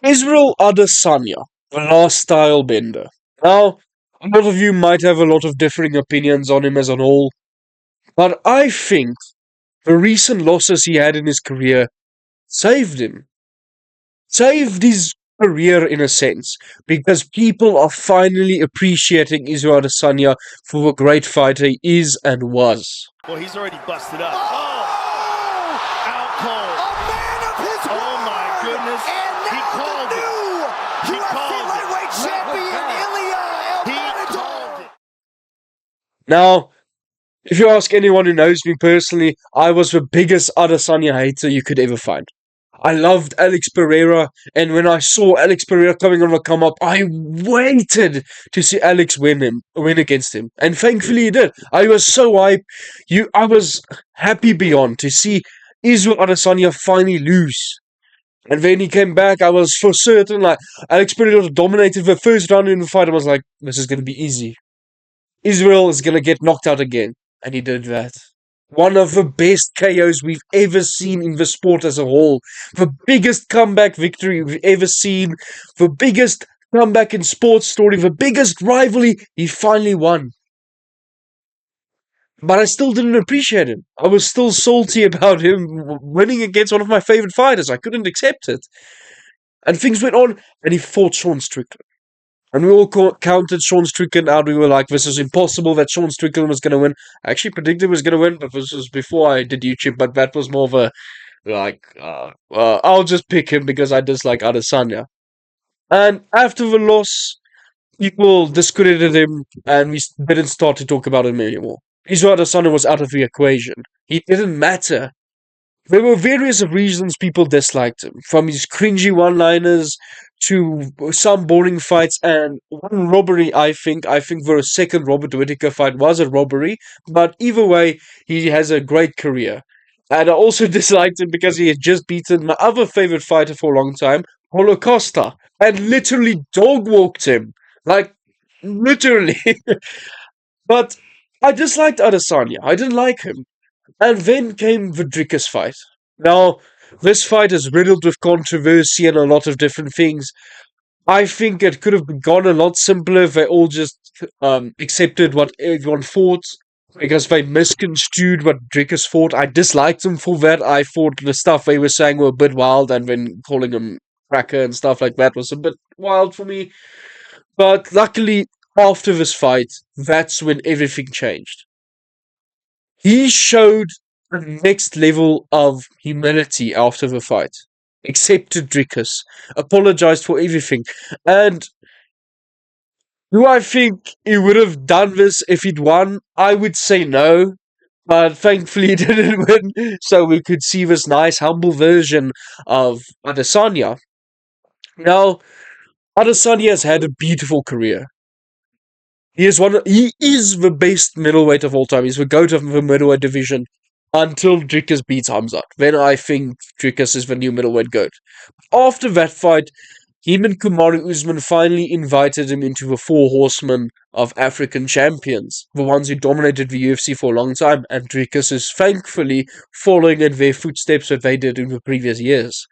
Isreal Adesanya, the last style bender. Now, a lot of you might have a lot of differing opinions on him as a whole, but I think the recent losses he had in his career saved him. Saved his career in a sense, because people are finally appreciating Israel Adesanya for the great fighter he is and was. Well, he's already busted up. Oh! Out cold. A man of his word. Oh my goodness. And He now called the it. new He UFC called it. lightweight champion, Ilya He El called it. Now, if you ask anyone who knows me personally, I was the biggest Adesanya hater you could ever find. I loved Alex Pereira, and when I saw Alex Pereira coming on the come up, I waited to see Alex win against him, and thankfully he did. I was so hyped. I was happy beyond to see Israel Adesanya finally lose. And when he came back, I was for certain like Alex Pereira dominated the first round in the fight. I was like, this is gonna be easy. Israel is gonna get knocked out again, and he did that. One of the best KOs we've ever seen in the sport as a whole. The biggest comeback victory we've ever seen. The biggest comeback in sports story. The biggest rivalry. He finally won. But I still didn't appreciate him. I was still salty about him winning against one of my favorite fighters. I couldn't accept it. And things went on, and he fought Sean Strickland. And we all counted Sean Strickland out. We were like, this is impossible that Sean Strickland was going to win. I actually predicted he was going to win, but this was before I did YouTube. But that was more of a, I'll just pick him because I dislike Adesanya. And after the loss, people discredited him, and we didn't start to talk about him anymore. Israel Adesanya was out of the equation. He didn't matter. There were various reasons people disliked him, from his cringy one-liners to some boring fights and one robbery. I think the second Robert Whittaker fight was a robbery, but either way, he has a great career. And I also disliked him because he had just beaten my other favorite fighter for a long time, Paulo Costa, and literally dog walked him, like literally. But I disliked Adesanya. I didn't like him. And then came the Dricus fight. Now, this fight is riddled with controversy and a lot of different things. I think it could have gone a lot simpler if they all just accepted what everyone thought, because they misconstrued what Dricus thought. I disliked him for that. I thought the stuff they were saying were a bit wild, and when calling him cracker and stuff like that was a bit wild for me. But luckily, after this fight, that's when everything changed. He showed the next level of humility after the fight. Accepted Dricus, apologized for everything. And do I think he would have done this if he'd won? I would say no. But thankfully he didn't win, so we could see this nice, humble version of Adesanya. Now, Adesanya has had a beautiful career. He is the best middleweight of all time. He's the GOAT of the middleweight division until Dricus beats Hamzat. Then I think Dricus is the new middleweight GOAT. After that fight, him and Kamaru Usman finally invited him into the four horsemen of African champions, the ones who dominated the UFC for a long time, and Dricus is thankfully following in their footsteps that they did in the previous years.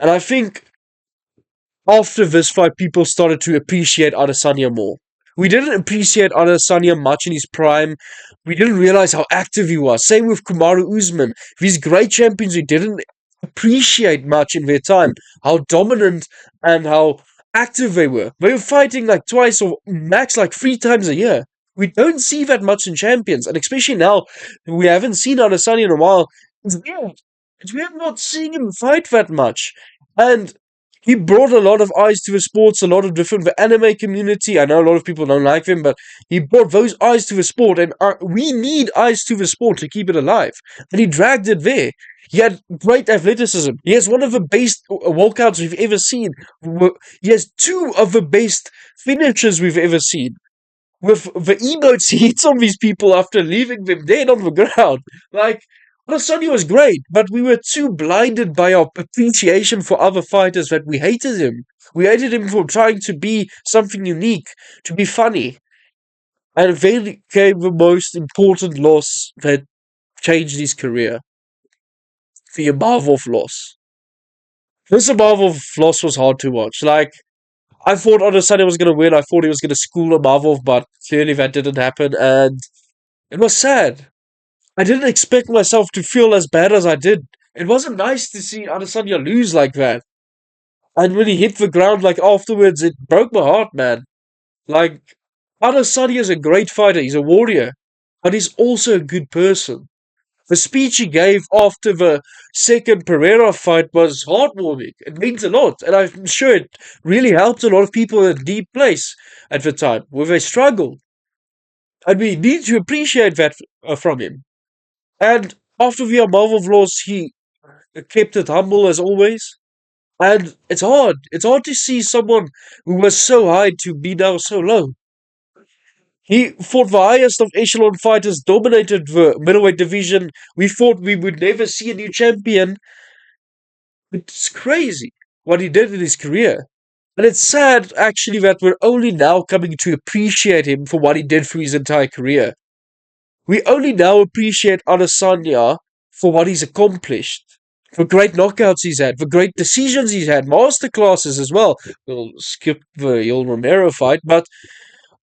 And I think after this fight, people started to appreciate Adesanya more. We didn't appreciate Adesanya much in his prime. We didn't realize how active he was. Same with Kamaru Usman. These great champions we didn't appreciate much in their time. How dominant and how active they were. They were fighting like twice or max like 3 times a year. We don't see that much in champions. And especially now, we haven't seen Adesanya in a while. It's weird. We're not seeing him fight that much. And he brought a lot of eyes to the sports, a lot of different the anime community. I know a lot of people don't like him, but he brought those eyes to the sport, and we need eyes to the sport to keep it alive. And he dragged it there. He had great athleticism. He has one of the best walkouts we've ever seen. He has two of the best finishes we've ever seen. With the emotes he hits on these people after leaving them dead on the ground. Like, Adesanya was great, but we were too blinded by our appreciation for other fighters that we hated him. We hated him for trying to be something unique, to be funny. And then came the most important loss that changed his career. The Abavov loss. This Marvel loss was hard to watch. Like, I thought Adesanya was going to win. I thought he was going to school Marvel, but clearly that didn't happen, and it was sad. I didn't expect myself to feel as bad as I did. It wasn't nice to see Adesanya lose like that. And when he hit the ground, like afterwards, it broke my heart, man. Like, Adesanya is a great fighter. He's a warrior, but he's also a good person. The speech he gave after the second Pereira fight was heartwarming. It means a lot, and I'm sure it really helped a lot of people in a deep place at the time with a struggle. And we need to appreciate that from him. And after the Marvel loss, he kept it humble as always. And it's hard. It's hard to see someone who was so high to be now so low. He fought the highest of echelon fighters, dominated the middleweight division. We thought we would never see a new champion. It's crazy what he did in his career. And it's sad, actually, that we're only now coming to appreciate him for what he did through his entire career. We only now appreciate Adesanya for what he's accomplished. For great knockouts he's had, for great decisions he's had, masterclasses as well. We'll skip the Yoel Romero fight, but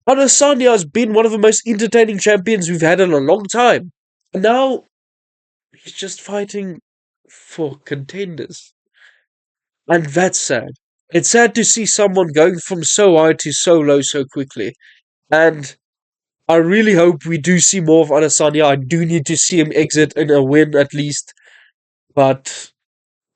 Adesanya has been one of the most entertaining champions we've had in a long time. And now he's just fighting for contenders. And that's sad. It's sad to see someone going from so high to so low so quickly. And I really hope we do see more of Adesanya. I do need to see him exit in a win at least. But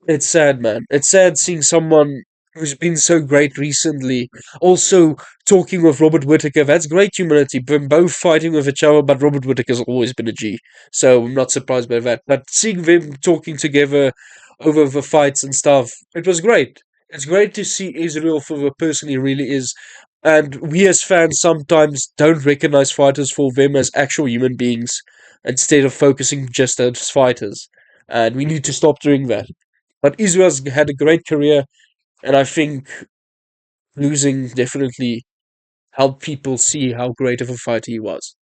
it's sad, man. It's sad seeing someone who's been so great recently also talking with Robert Whittaker. That's great humility. Been both fighting with each other, but Robert Whittaker's always been a G. So I'm not surprised by that. But seeing them talking together over the fights and stuff, it was great. It's great to see Israel for the person he really is. And we as fans sometimes don't recognize fighters for them as actual human beings instead of focusing just as fighters. And we need to stop doing that. But Israel's had a great career, and I think losing definitely helped people see how great of a fighter he was.